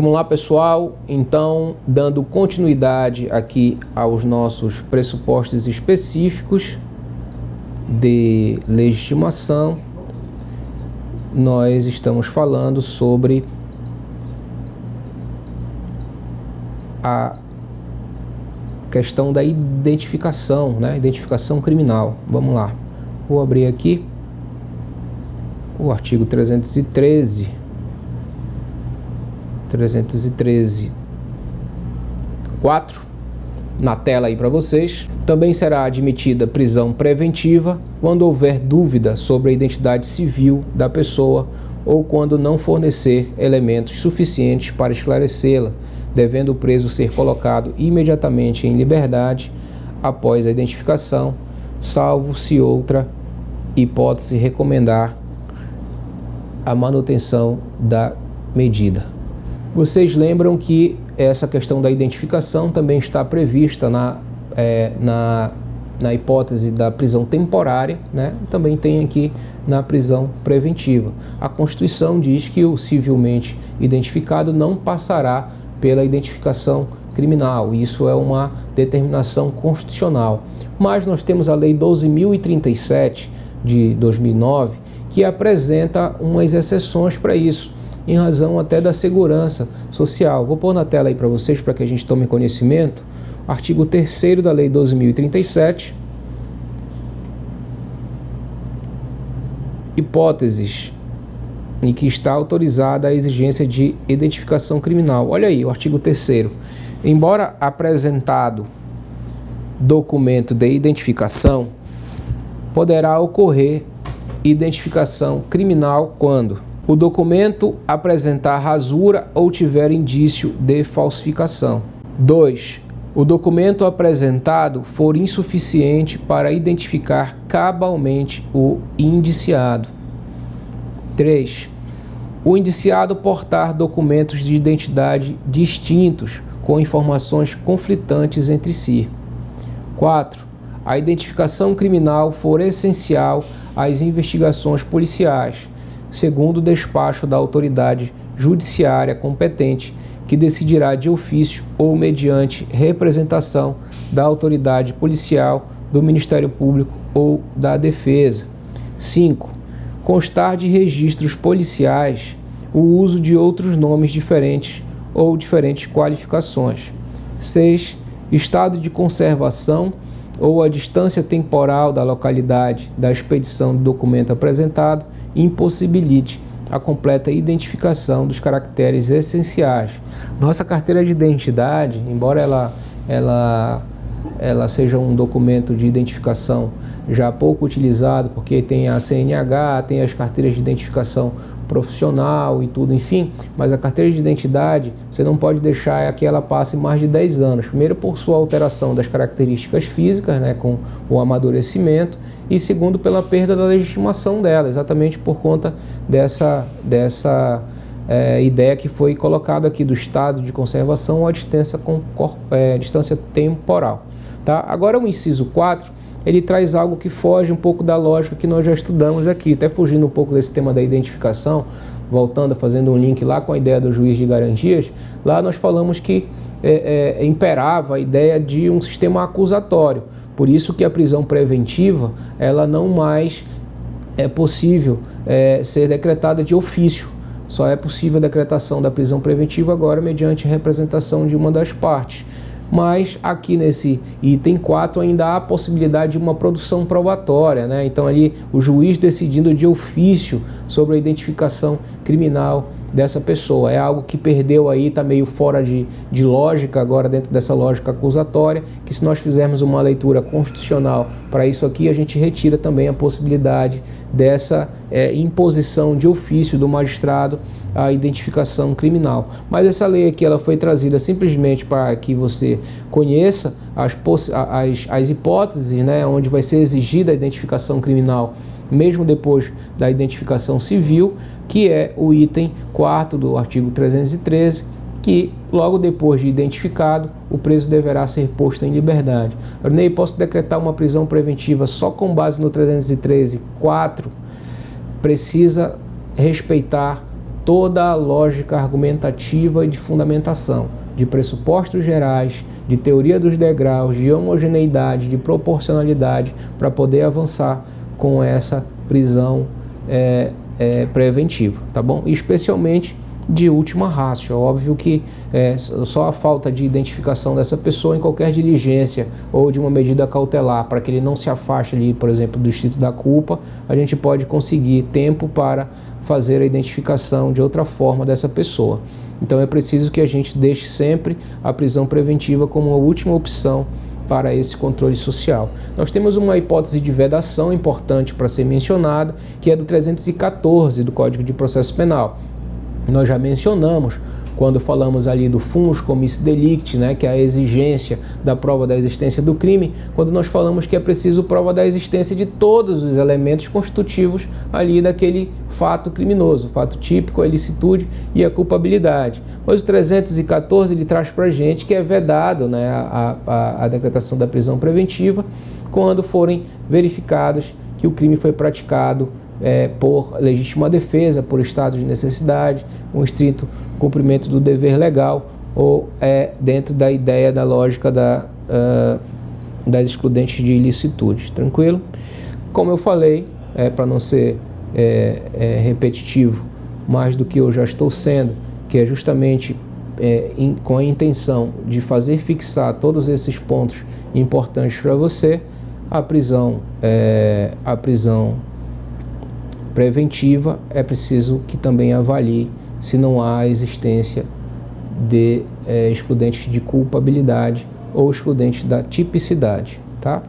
Vamos lá, pessoal, então, dando continuidade aqui aos nossos pressupostos específicos de legitimação, nós estamos falando sobre a questão da identificação, né? Identificação criminal. Vamos lá, vou abrir aqui o artigo 313, 4, na tela aí para vocês. Também será admitida prisão preventiva quando houver dúvida sobre a identidade civil da pessoa ou quando não fornecer elementos suficientes para esclarecê-la, devendo o preso ser colocado imediatamente em liberdade após a identificação, salvo se outra hipótese recomendar a manutenção da medida. Vocês lembram que essa questão da identificação também está prevista na hipótese da prisão temporária, né? Também tem aqui na prisão preventiva. A Constituição diz que o civilmente identificado não passará pela identificação criminal. Isso é uma determinação constitucional. Mas nós temos a Lei 12.037 de 2009 que apresenta umas exceções para isso, em razão até da segurança social. Vou pôr na tela aí para vocês, para que a gente tome conhecimento. Artigo 3º da Lei 12.037. Hipóteses em que está autorizada a exigência de identificação criminal. Olha aí, o artigo 3º. Embora apresentado documento de identificação, poderá ocorrer identificação criminal quando o documento apresentar rasura ou tiver indício de falsificação. 2. O documento apresentado for insuficiente para identificar cabalmente o indiciado. 3. O indiciado portar documentos de identidade distintos, com informações conflitantes entre si. 4. A identificação criminal for essencial às investigações policiais, segundo o despacho da autoridade judiciária competente, que decidirá de ofício ou mediante representação da autoridade policial, do Ministério Público ou da Defesa. 5. Constar de registros policiais o uso de outros nomes diferentes ou diferentes qualificações. 6. Estado de conservação ou a distância temporal da localidade da expedição do documento apresentado impossibilite a completa identificação dos caracteres essenciais. Nossa carteira de identidade, embora ela seja um documento de identificação já pouco utilizado, porque tem a CNH, tem as carteiras de identificação profissional e tudo, enfim, mas a carteira de identidade você não pode deixar que ela passe mais de 10 anos. Primeiro, por sua alteração das características físicas, né, com o amadurecimento, e segundo, pela perda da legitimação dela, exatamente por conta dessa ideia que foi colocada aqui do estado de conservação ou a distância temporal. Tá? Agora o inciso 4, ele traz algo que foge um pouco da lógica que nós já estudamos aqui, até fugindo um pouco desse tema da identificação, voltando, fazendo um link lá com a ideia do juiz de garantias. Lá nós falamos que imperava a ideia de um sistema acusatório, por isso que a prisão preventiva, ela não mais é possível ser decretada de ofício, só é possível a decretação da prisão preventiva agora mediante representação de uma das partes. Mas aqui nesse item 4 ainda há a possibilidade de uma produção probatória, né? Então ali o juiz decidindo de ofício sobre a identificação criminal dessa pessoa. É algo que perdeu aí, está meio fora de lógica agora dentro dessa lógica acusatória, que se nós fizermos uma leitura constitucional para isso aqui, a gente retira também a possibilidade dessa imposição de ofício do magistrado à identificação criminal. Mas essa lei aqui ela foi trazida simplesmente para que você conheça as hipóteses, né, onde vai ser exigida a identificação criminal mesmo depois da identificação civil, que é o item 4º do artigo 313, que logo depois de identificado, o preso deverá ser posto em liberdade. Arnei, posso decretar uma prisão preventiva só com base no 313.4? Precisa respeitar toda a lógica argumentativa e de fundamentação, de pressupostos gerais, de teoria dos degraus, de homogeneidade, de proporcionalidade, para poder avançar com essa prisão preventiva, tá bom? Especialmente de última ratio. É óbvio que só a falta de identificação dessa pessoa em qualquer diligência ou de uma medida cautelar para que ele não se afaste ali, por exemplo, do distrito da culpa, a gente pode conseguir tempo para fazer a identificação de outra forma dessa pessoa. Então é preciso que a gente deixe sempre a prisão preventiva como uma última opção para esse controle social. Nós temos uma hipótese de vedação importante para ser mencionada, que é do 314 do Código de Processo Penal. Nós já mencionamos quando falamos ali do fumus commissi delicti, né, que é a exigência da prova da existência do crime, quando nós falamos que é preciso prova da existência de todos os elementos constitutivos ali daquele fato criminoso, o fato típico, a ilicitude e a culpabilidade. Mas o 314 ele traz para a gente que é vedado, né, a decretação da prisão preventiva quando forem verificados que o crime foi praticado por legítima defesa, por estado de necessidade, um estrito cumprimento do dever legal ou dentro da ideia, da lógica das excludentes de ilicitude. Tranquilo? Como eu falei, para não ser repetitivo mais do que eu já estou sendo, que é justamente com a intenção de fazer fixar todos esses pontos importantes para você, a prisão preventiva é preciso que também avalie se não há existência de excludentes de culpabilidade ou excludentes da tipicidade, tá?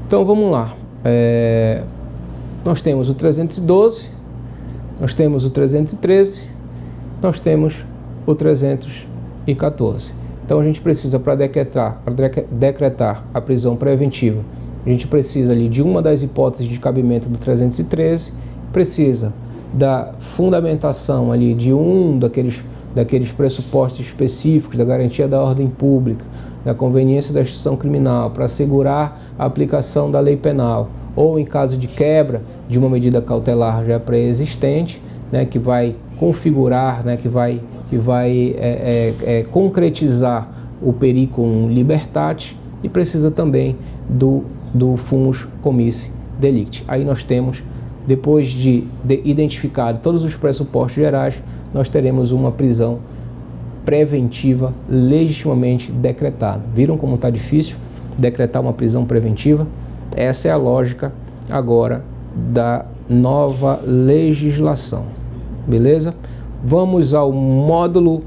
Então vamos lá. Nós temos o 312, nós temos o 313, nós temos o 314. Então a gente precisa, para decretar a prisão preventiva, a gente precisa ali de uma das hipóteses de cabimento do 313, precisa da fundamentação ali de daqueles pressupostos específicos da garantia da ordem pública, da conveniência da instituição criminal para assegurar a aplicação da lei penal, ou em caso de quebra de uma medida cautelar já pré-existente, né, que vai configurar, né, que vai concretizar o periculum libertate, e precisa também do fumus commissi delicti. Aí nós temos, depois de identificado todos os pressupostos gerais, nós teremos uma prisão preventiva legitimamente decretada. Viram como está difícil decretar uma prisão preventiva? Essa é a lógica agora da nova legislação. Beleza? Vamos ao módulo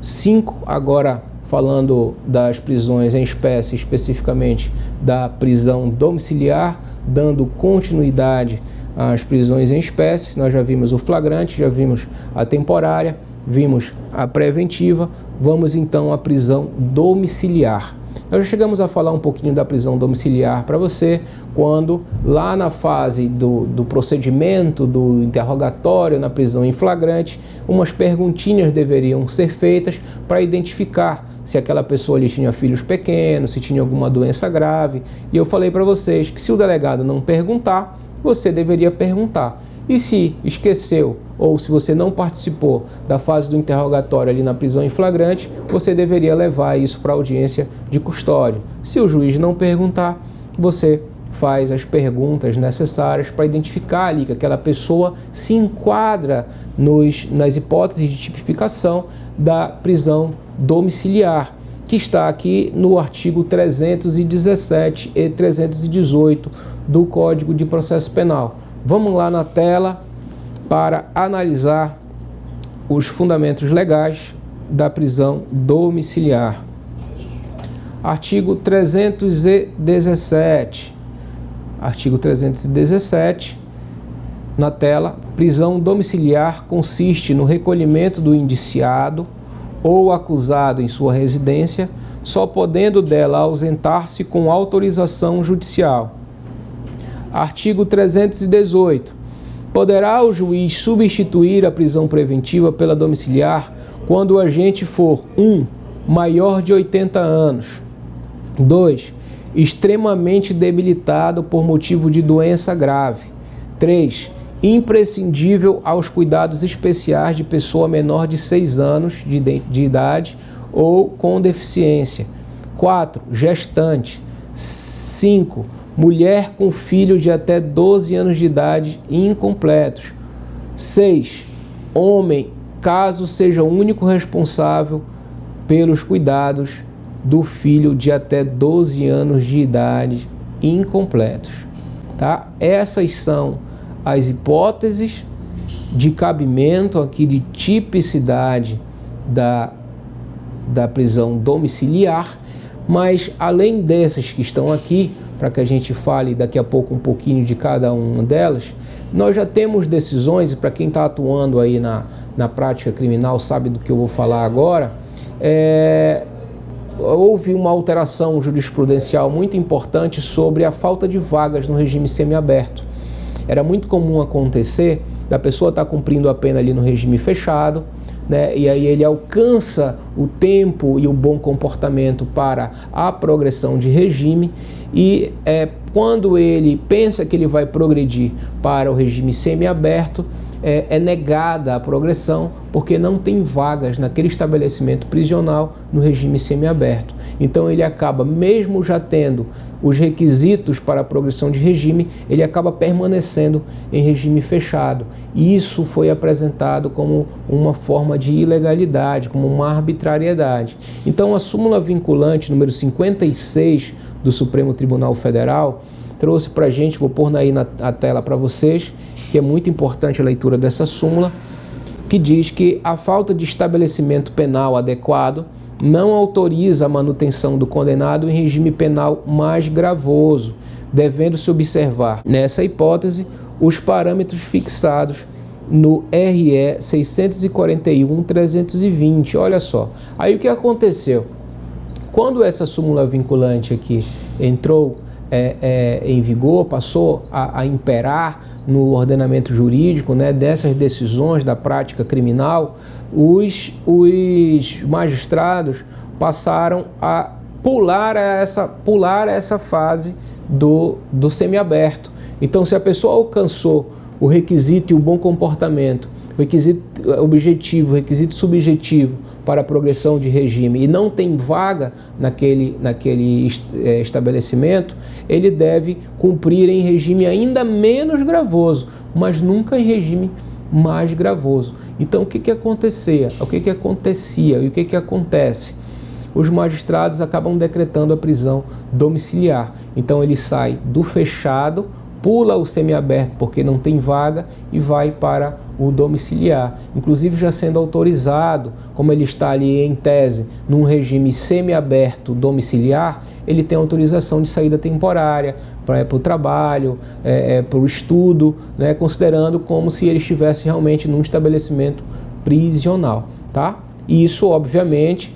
5, agora falando das prisões em espécie, especificamente da prisão domiciliar, dando continuidade às prisões em espécie. Nós já vimos o flagrante, já vimos a temporária, vimos a preventiva, vamos então à prisão domiciliar. Nós já chegamos a falar um pouquinho da prisão domiciliar para você, quando lá na fase do procedimento, do interrogatório na prisão em flagrante, umas perguntinhas deveriam ser feitas para identificar se aquela pessoa ali tinha filhos pequenos, se tinha alguma doença grave. E eu falei para vocês que se o delegado não perguntar, você deveria perguntar. E se esqueceu ou se você não participou da fase do interrogatório ali na prisão em flagrante, você deveria levar isso para a audiência de custódia. Se o juiz não perguntar, você faz as perguntas necessárias para identificar ali que aquela pessoa se enquadra nas hipóteses de tipificação da prisão domiciliar, que está aqui no artigo 317 e 318 do Código de Processo Penal. Vamos lá na tela para analisar os fundamentos legais da prisão domiciliar. Artigo 317. Artigo 317, na tela: prisão domiciliar consiste no recolhimento do indiciado ou acusado em sua residência, só podendo dela ausentar-se com autorização judicial. Artigo 318. Poderá o juiz substituir a prisão preventiva pela domiciliar quando o agente for 1. Maior de 80 anos. 2. Extremamente debilitado por motivo de doença grave. 3. imprescindível aos cuidados especiais de pessoa menor de 6 anos de idade ou com deficiência. 4. Gestante. 5. Mulher com filho de até 12 anos de idade incompletos. 6. Homem, caso seja o único responsável pelos cuidados do filho de até 12 anos de idade incompletos. Tá? Essas são as hipóteses de cabimento aqui de tipicidade da prisão domiciliar, mas além dessas que estão aqui, para que a gente fale daqui a pouco um pouquinho de cada uma delas, nós já temos decisões, e para quem está atuando aí na prática criminal sabe do que eu vou falar agora, houve uma alteração jurisprudencial muito importante sobre a falta de vagas no regime semiaberto. Era muito comum acontecer da pessoa estar cumprindo a pena ali no regime fechado, né? E aí ele alcança o tempo e o bom comportamento para a progressão de regime e quando ele pensa que ele vai progredir para o regime semiaberto, é negada a progressão porque não tem vagas naquele estabelecimento prisional no regime semiaberto. Então ele acaba, mesmo já tendo os requisitos para a progressão de regime, ele acaba permanecendo em regime fechado. E isso foi apresentado como uma forma de ilegalidade, como uma arbitrariedade. Então a súmula vinculante número 56 do Supremo Tribunal Federal trouxe para a gente, vou pôr aí na tela para vocês, que é muito importante a leitura dessa súmula, que diz que a falta de estabelecimento penal adequado não autoriza a manutenção do condenado em regime penal mais gravoso, devendo-se observar, nessa hipótese, os parâmetros fixados no RE 641-320. Olha só, aí o que aconteceu? Quando essa súmula vinculante aqui entrou em vigor, passou a imperar no ordenamento jurídico, né, dessas decisões da prática criminal, os magistrados passaram a pular essa fase do semiaberto. Então, se a pessoa alcançou o requisito e o bom comportamento, o requisito objetivo, o requisito subjetivo para a progressão de regime e não tem vaga naquele estabelecimento, ele deve cumprir em regime ainda menos gravoso, mas nunca em regime mais gravoso. Então o que acontecia? O que acontecia e o que acontece? Os magistrados acabam decretando a prisão domiciliar. Então ele sai do fechado, pula o semiaberto porque não tem vaga e vai para o domiciliar, inclusive já sendo autorizado, como ele está ali em tese, num regime semiaberto domiciliar, ele tem autorização de saída temporária para o trabalho, para o estudo, né, considerando como se ele estivesse realmente num estabelecimento prisional, tá? E isso, obviamente,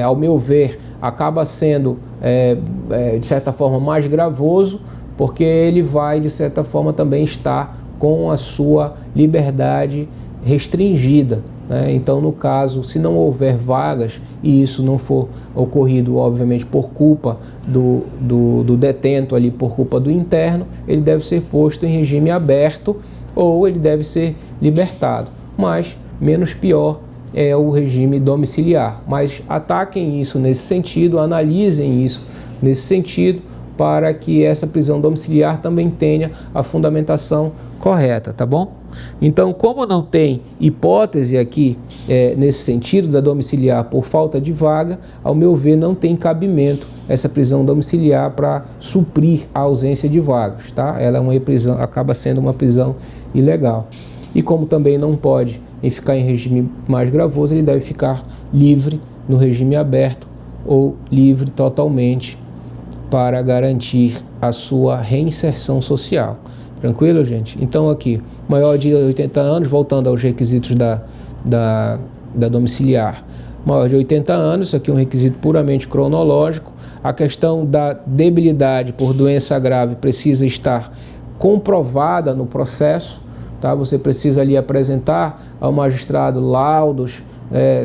ao meu ver, acaba sendo, de certa forma, mais gravoso, porque ele vai, de certa forma, também estar com a sua liberdade restringida, né? Então, no caso, se não houver vagas e isso não for ocorrido, obviamente, por culpa do detento ali, por culpa do interno, ele deve ser posto em regime aberto ou ele deve ser libertado. Mas, menos pior é o regime domiciliar. Mas ataquem isso nesse sentido, analisem isso nesse sentido, para que essa prisão domiciliar também tenha a fundamentação correta, tá bom? Então, como não tem hipótese aqui nesse sentido da domiciliar por falta de vaga, ao meu ver não tem cabimento essa prisão domiciliar para suprir a ausência de vagas, tá? Ela é uma prisão, acaba sendo uma prisão ilegal. E como também não pode ficar em regime mais gravoso, ele deve ficar livre no regime aberto ou livre totalmente para garantir a sua reinserção social. Tranquilo, gente? Então aqui, maior de 80 anos, voltando aos requisitos da domiciliar. Maior de 80 anos, isso aqui é um requisito puramente cronológico. A questão da debilidade por doença grave precisa estar comprovada no processo, tá? Você precisa ali apresentar ao magistrado laudos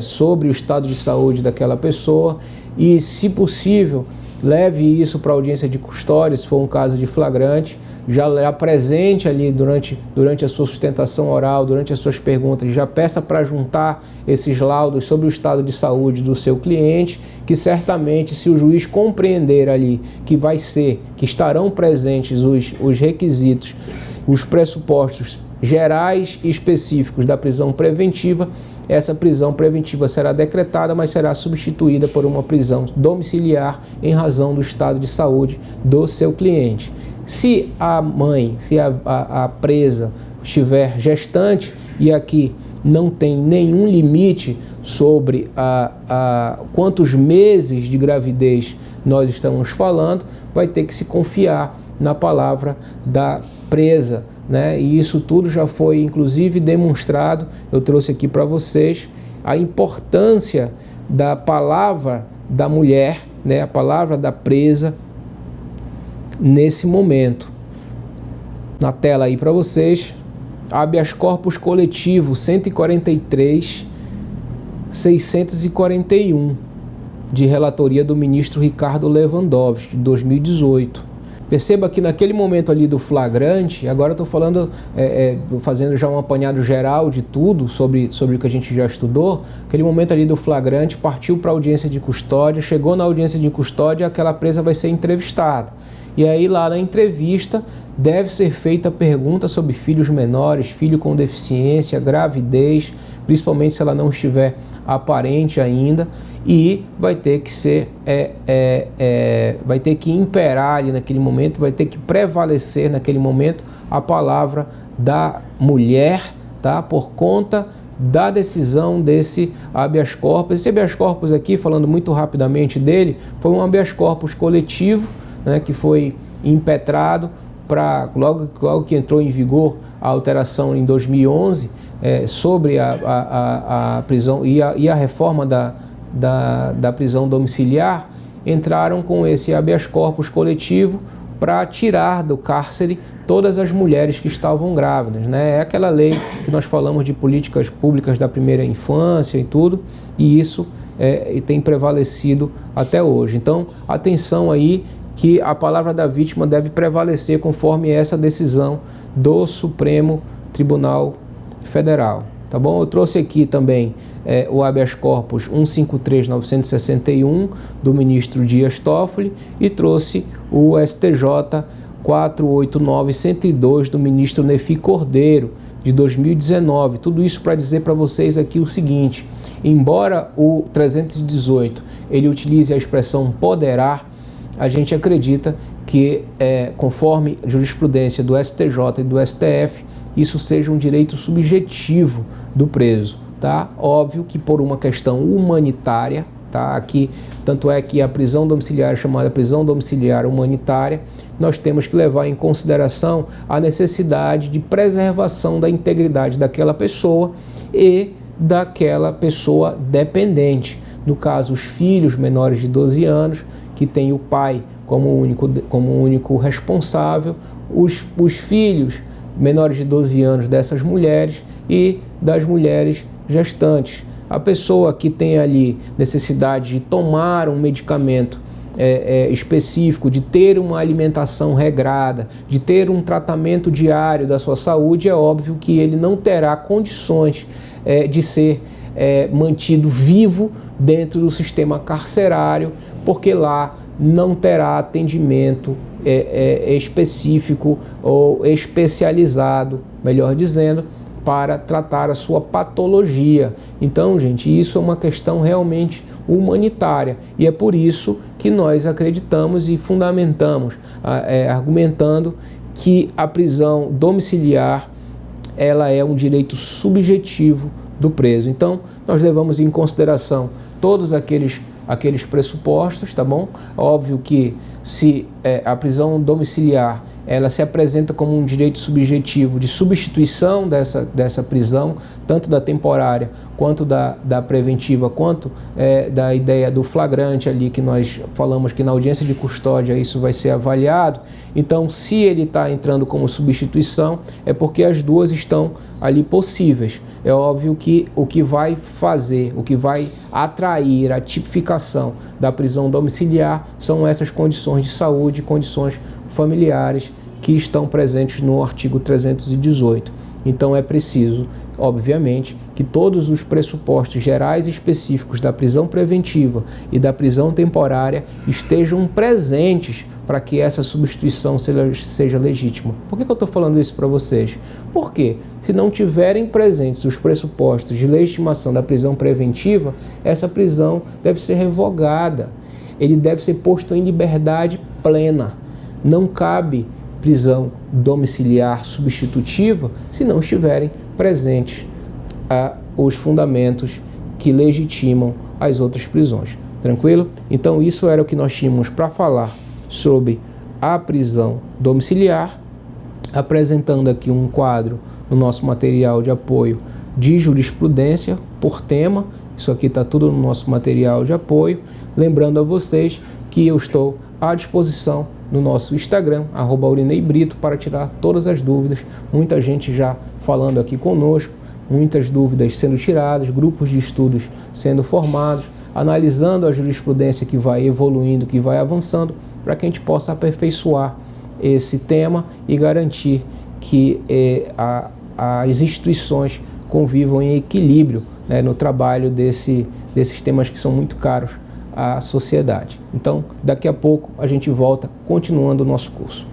sobre o estado de saúde daquela pessoa e, se possível, leve isso para a audiência de custódia, se for um caso de flagrante, já apresente ali durante a sua sustentação oral, durante as suas perguntas, já peça para juntar esses laudos sobre o estado de saúde do seu cliente, que certamente, se o juiz compreender ali que estarão presentes os requisitos, os pressupostos gerais e específicos da prisão preventiva, essa prisão preventiva será decretada, mas será substituída por uma prisão domiciliar em razão do estado de saúde do seu cliente. Se a mãe, se a presa estiver gestante, e aqui não tem nenhum limite sobre quantos meses de gravidez nós estamos falando, vai ter que se confiar na palavra da presa, né? E isso tudo já foi inclusive demonstrado. Eu trouxe aqui para vocês a importância da palavra da mulher, né? A palavra da presa nesse momento. Na tela aí para vocês, habeas corpus coletivo 143.641, de relatoria do ministro Ricardo Lewandowski, de 2018. Perceba que naquele momento ali do flagrante, agora estou falando, fazendo já um apanhado geral de tudo sobre o que a gente já estudou, aquele momento ali do flagrante partiu para a audiência de custódia, chegou na audiência de custódia, aquela presa vai ser entrevistada. E aí lá na entrevista deve ser feita pergunta sobre filhos menores, filho com deficiência, gravidez, principalmente se ela não estiver aparente ainda, e vai ter que ser, vai ter que imperar ali naquele momento, vai ter que prevalecer naquele momento a palavra da mulher, tá? Por conta da decisão desse habeas corpus. Esse habeas corpus aqui, falando muito rapidamente dele, foi um habeas corpus coletivo, né, que foi impetrado logo que entrou em vigor a alteração em 2011 sobre a prisão e a reforma da prisão domiciliar, entraram com esse habeas corpus coletivo para tirar do cárcere todas as mulheres que estavam grávidas, né? É aquela lei que nós falamos de políticas públicas da primeira infância e tudo, e isso tem prevalecido até hoje. Então, atenção aí, que a palavra da vítima deve prevalecer conforme essa decisão do Supremo Tribunal Federal, tá bom? Eu trouxe aqui também o habeas corpus 153.961 do ministro Dias Toffoli e trouxe o STJ 489.102 do ministro Nefi Cordeiro, de 2019. Tudo isso para dizer para vocês aqui o seguinte: embora o 318 ele utilize a expressão poderá, a gente acredita que, conforme a jurisprudência do STJ e do STF, isso seja um direito subjetivo do preso, tá? Óbvio que por uma questão humanitária, tá? Aqui, tanto é que a prisão domiciliar é chamada prisão domiciliar humanitária, nós temos que levar em consideração a necessidade de preservação da integridade daquela pessoa e daquela pessoa dependente. No caso, os filhos menores de 12 anos, que tem o pai como único responsável, os filhos menores de 12 anos dessas mulheres e das mulheres gestantes. A pessoa que tem ali necessidade de tomar um medicamento específico, de ter uma alimentação regrada, de ter um tratamento diário da sua saúde, é óbvio que ele não terá condições de ser mantido vivo dentro do sistema carcerário, porque lá não terá atendimento específico ou especializado, melhor dizendo, para tratar a sua patologia. Então, gente, isso é uma questão realmente humanitária, e é por isso que nós acreditamos e fundamentamos, argumentando que a prisão domiciliar ela é um direito subjetivo do preso. Então, nós levamos em consideração todos aqueles pressupostos, tá bom? Óbvio que se a prisão domiciliar ela se apresenta como um direito subjetivo de substituição dessa prisão, tanto da temporária, quanto da preventiva, quanto da ideia do flagrante ali, que nós falamos que na audiência de custódia isso vai ser avaliado. Então, se ele está entrando como substituição, é porque as duas estão ali possíveis. É óbvio que o que vai fazer, o que vai atrair a tipificação da prisão domiciliar são essas condições de saúde, condições familiares que estão presentes no artigo 318. Então é preciso, obviamente, que todos os pressupostos gerais e específicos da prisão preventiva e da prisão temporária estejam presentes para que essa substituição seja legítima. Por que eu estou falando isso para vocês? Porque se não tiverem presentes os pressupostos de legitimação da prisão preventiva, essa prisão deve ser revogada. Ele deve ser posto em liberdade plena. Não cabe prisão domiciliar substitutiva se não estiverem presentes os fundamentos que legitimam as outras prisões. Tranquilo? Então isso era o que nós tínhamos para falar sobre a prisão domiciliar, apresentando aqui um quadro no nosso material de apoio de jurisprudência por tema. Isso aqui está tudo no nosso material de apoio. Lembrando a vocês que eu estou à disposição no nosso Instagram, @aurineibrito, para tirar todas as dúvidas. Muita gente já falando aqui conosco, muitas dúvidas sendo tiradas, grupos de estudos sendo formados, analisando a jurisprudência que vai evoluindo, que vai avançando, para que a gente possa aperfeiçoar esse tema e garantir que as instituições convivam em equilíbrio, né, no trabalho desses temas que são muito caros à sociedade. Então, daqui a pouco a gente volta continuando o nosso curso.